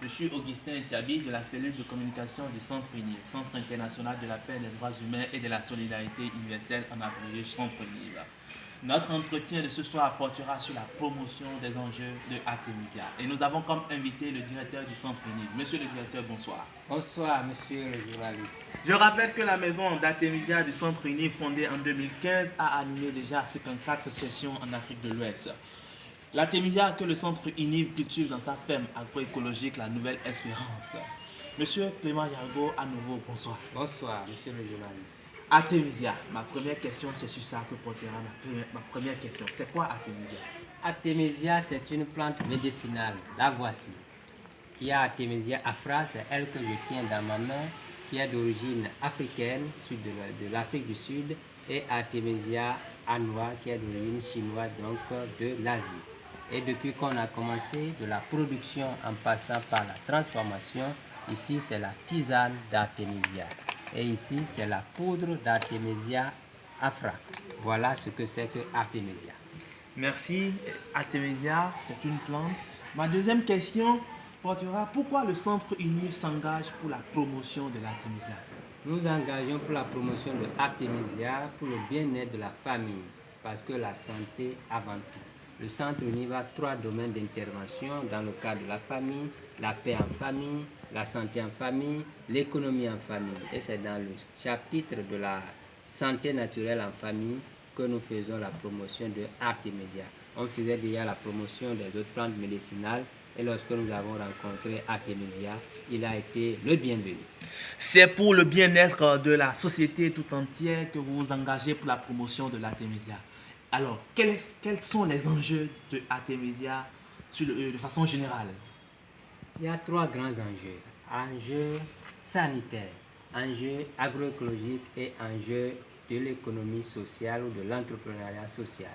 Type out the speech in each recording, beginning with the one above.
Je suis Augustin Tchabi de la cellule de communication du Centre UNIV, Centre international de la paix, des droits humains et de la solidarité universelle, en abrégé Centre UNIV. Notre entretien de ce soir portera sur la promotion des enjeux de AT-Media. Et nous avons comme invité le directeur du Centre UNIV. Monsieur le directeur, bonsoir. Bonsoir, monsieur le journaliste. Je rappelle que la maison d'AT-Media du Centre UNIV, fondée en 2015, a animé déjà 54 sessions en Afrique de l'Ouest. L'AT-Media que le Centre UNIV cultive dans sa ferme agroécologique La Nouvelle Espérance. Monsieur Clément Yargo, à nouveau, bonsoir. Bonsoir, monsieur le journaliste. AT-Media, ma première question, c'est sur ça que portera ma première question. C'est quoi AT-Media? Artemisia, c'est une plante médicinale. La voici. Il y a Artemisia afra, c'est elle que je tiens dans ma main, qui est d'origine africaine, de l'Afrique du Sud, et Artemisia annua, qui est d'origine chinoise, donc de l'Asie. Et depuis qu'on a commencé de la production en passant par la transformation, ici c'est la tisane d'Artemisia. Et ici c'est la poudre d'Artemisia afra. Voilà ce que c'est que Artemisia. Merci. AT-Media, c'est une plante. Ma deuxième question portera pourquoi le Centre UNIV s'engage pour la promotion de l'AT-Media. Nous engageons pour la promotion de Artemisia pour le bien-être de la famille, parce que la santé avant tout. Le centre UNIV a 3 domaines d'intervention dans le cadre de la famille, la paix en famille, la santé en famille, l'économie en famille. Et c'est dans le chapitre de la santé naturelle en famille que nous faisons la promotion de Artemisia. On faisait déjà la promotion des autres plantes médicinales et lorsque nous avons rencontré Artemisia, il a été le bienvenu. C'est pour le bien-être de la société tout entière que vous vous engagez pour la promotion de l'AT-Media. Alors, quels sont les enjeux de AT-Media de façon générale? Il y a 3 grands enjeux. Enjeux sanitaires, enjeux agroécologiques et enjeux de l'économie sociale ou de l'entrepreneuriat social.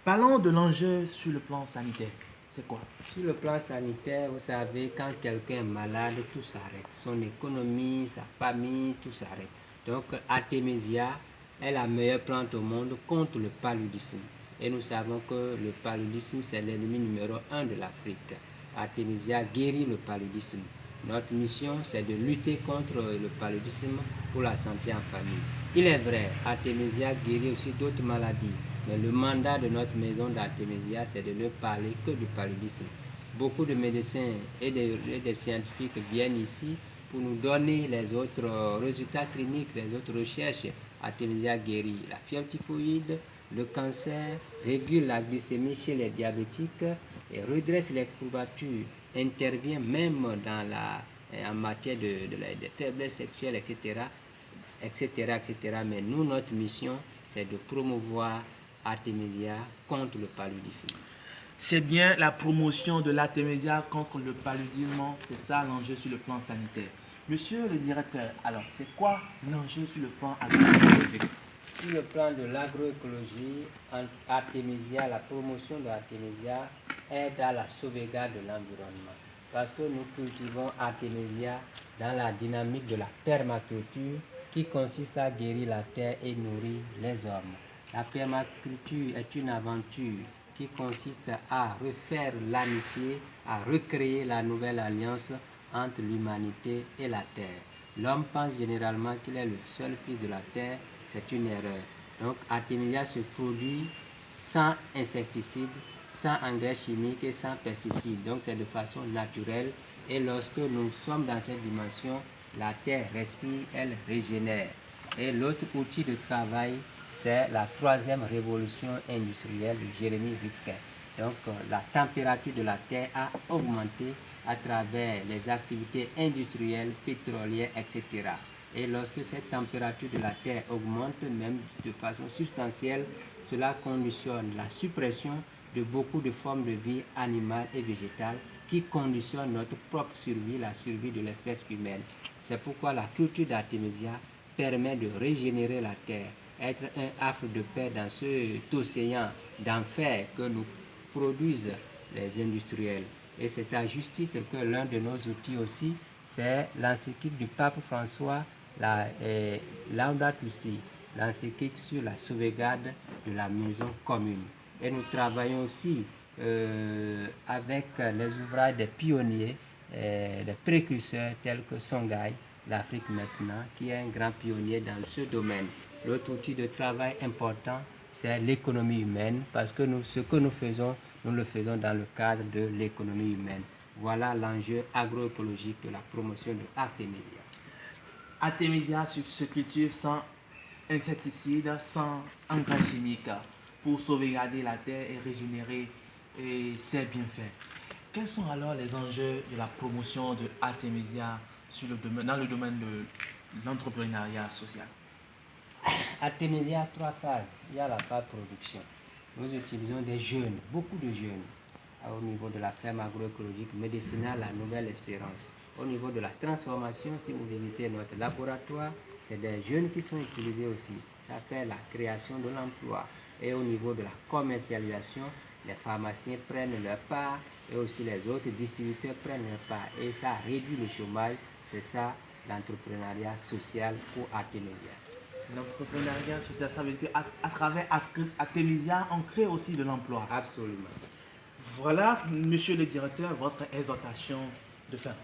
Parlons de l'enjeu sur le plan sanitaire. C'est quoi? Sur le plan sanitaire, vous savez, quand quelqu'un est malade, tout s'arrête. Son économie, sa famille, tout s'arrête. Donc, Artemisia est la meilleure plante au monde contre le paludisme. Et nous savons que le paludisme, c'est l'ennemi numéro 1 de l'Afrique. Artemisia guérit le paludisme. Notre mission, c'est de lutter contre le paludisme pour la santé en famille. Il est vrai, Artemisia guérit aussi d'autres maladies. Mais le mandat de notre maison d'Artemisia, c'est de ne parler que du paludisme. Beaucoup de médecins et des scientifiques viennent ici pour nous donner les autres résultats cliniques, les autres recherches. Artemisia guérit la fièvre typhoïde, le cancer, régule la glycémie chez les diabétiques et redresse les courbatures, intervient même en matière de faiblesse sexuelle, etc., Mais nous, notre mission, c'est de promouvoir Artemisia contre le paludisme. C'est bien la promotion de l'AT-Media contre le paludisme, c'est ça l'enjeu sur le plan sanitaire. Monsieur le directeur, alors c'est quoi l'enjeu sur le plan agroécologique? Sur le plan de l'agroécologie, Artemisia, la promotion de Artemisia aide à la sauvegarde de l'environnement. Parce que nous cultivons Artemisia dans la dynamique de la permaculture qui consiste à guérir la terre et nourrir les hommes. La permaculture est une aventure qui consiste à refaire l'amitié, à recréer la nouvelle alliance entre l'humanité et la terre. L'homme pense généralement qu'il est le seul fils de la terre, c'est une erreur. Donc Artemisia se produit sans insecticides, sans engrais chimiques et sans pesticides. Donc c'est de façon naturelle. Et lorsque nous sommes dans cette dimension, la terre respire, elle régénère. Et l'autre outil de travail, c'est la 3e révolution industrielle de Jérémy Rifkin. Donc la température de la terre a augmenté à travers les activités industrielles, pétrolières, etc. Et lorsque cette température de la terre augmente, même de façon substantielle, cela conditionne la suppression de beaucoup de formes de vie animale et végétale qui conditionnent notre propre survie, la survie de l'espèce humaine. C'est pourquoi la culture d'Artemisia permet de régénérer la terre, être un havre de paix dans cet océan d'enfer que nous produisent les industriels. Et c'est à juste titre que l'un de nos outils aussi, c'est l'encyclique du pape François, Laudato Si, l'encyclique sur la sauvegarde de la maison commune. Et nous travaillons aussi avec les ouvrages des pionniers, des précurseurs tels que Songhai, l'Afrique maintenant, qui est un grand pionnier dans ce domaine. L'autre outil de travail important, c'est l'économie humaine, parce que ce que nous faisons, nous le faisons dans le cadre de l'économie humaine. Voilà l'enjeu agroécologique de la promotion de Artemisia. Artemisia se cultive sans insecticides, sans engrais chimiques, pour sauvegarder la terre et régénérer ses bienfaits. Quels sont alors les enjeux de la promotion de Artemisia dans le domaine de l'entrepreneuriat social? Artemisia a 3 phases. Il y a la phase production. Nous utilisons des jeunes, beaucoup de jeunes, au niveau de la ferme agroécologique médicinale La Nouvelle Espérance. Au niveau de la transformation, si vous visitez notre laboratoire, c'est des jeunes qui sont utilisés aussi. Ça fait la création de l'emploi. Et au niveau de la commercialisation, les pharmaciens prennent leur part et aussi les autres distributeurs prennent leur part. Et ça réduit le chômage. C'est ça l'entrepreneuriat social pour Artemisia. L'entrepreneuriat social, ça veut dire qu'à travers Artemisia, on crée aussi de l'emploi. Absolument. Voilà, monsieur le directeur, votre exhortation de fin.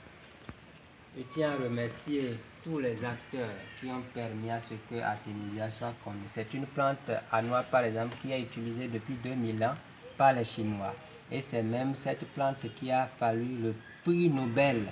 Je tiens à remercier tous les acteurs qui ont permis à ce que Artemisia soit connue. C'est une plante à noix, par exemple, qui est utilisée depuis 2000 ans par les Chinois. Et c'est même cette plante qui a fallu le prix Nobel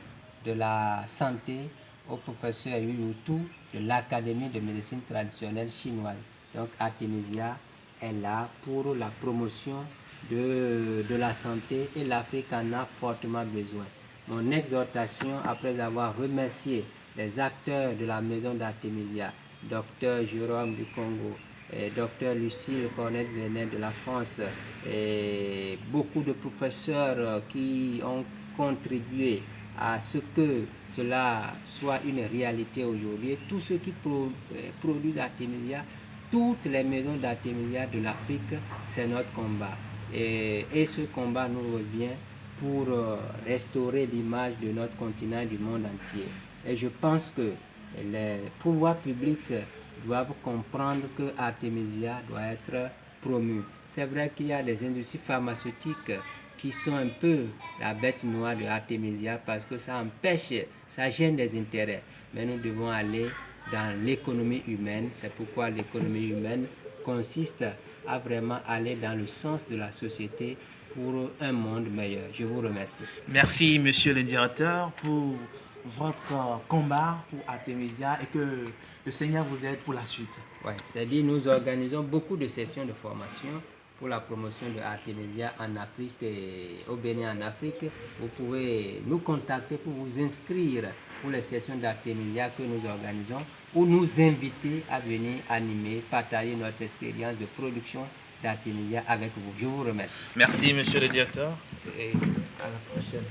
de la santé au professeur Yu Tu de l'Académie de médecine traditionnelle chinoise. Donc Artemisia est là pour la promotion de la santé et l'Afrique en a fortement besoin. Mon exhortation, après avoir remercié les acteurs de la maison d'Artemisia, Dr Jérôme du Congo, Dr Lucille Cornet-Venet de la France, et beaucoup de professeurs qui ont contribué à ce que cela soit une réalité aujourd'hui. Tous ceux qui produisent Artemisia, toutes les maisons d'Artemisia de l'Afrique, c'est notre combat. Et ce combat nous revient pour restaurer l'image de notre continent et du monde entier. Et je pense que les pouvoirs publics doivent comprendre que Artemisia doit être promue. C'est vrai qu'il y a des industries pharmaceutiques qui sont un peu la bête noire de Artemisia parce que ça empêche, ça gêne des intérêts. Mais nous devons aller dans l'économie humaine. C'est pourquoi l'économie humaine consiste à vraiment aller dans le sens de la société pour un monde meilleur. Je vous remercie. Merci, monsieur le directeur, pour votre combat pour Artemisia et que le Seigneur vous aide pour la suite. Oui, c'est dit, nous organisons beaucoup de sessions de formation pour la promotion de Artemisia en Afrique et au Bénin en Afrique. Vous pouvez nous contacter pour vous inscrire pour les sessions d'Artemisia que nous organisons ou nous inviter à venir animer, partager notre expérience de production d'Artemisia avec vous. Je vous remercie. Merci, monsieur le directeur, et à la prochaine.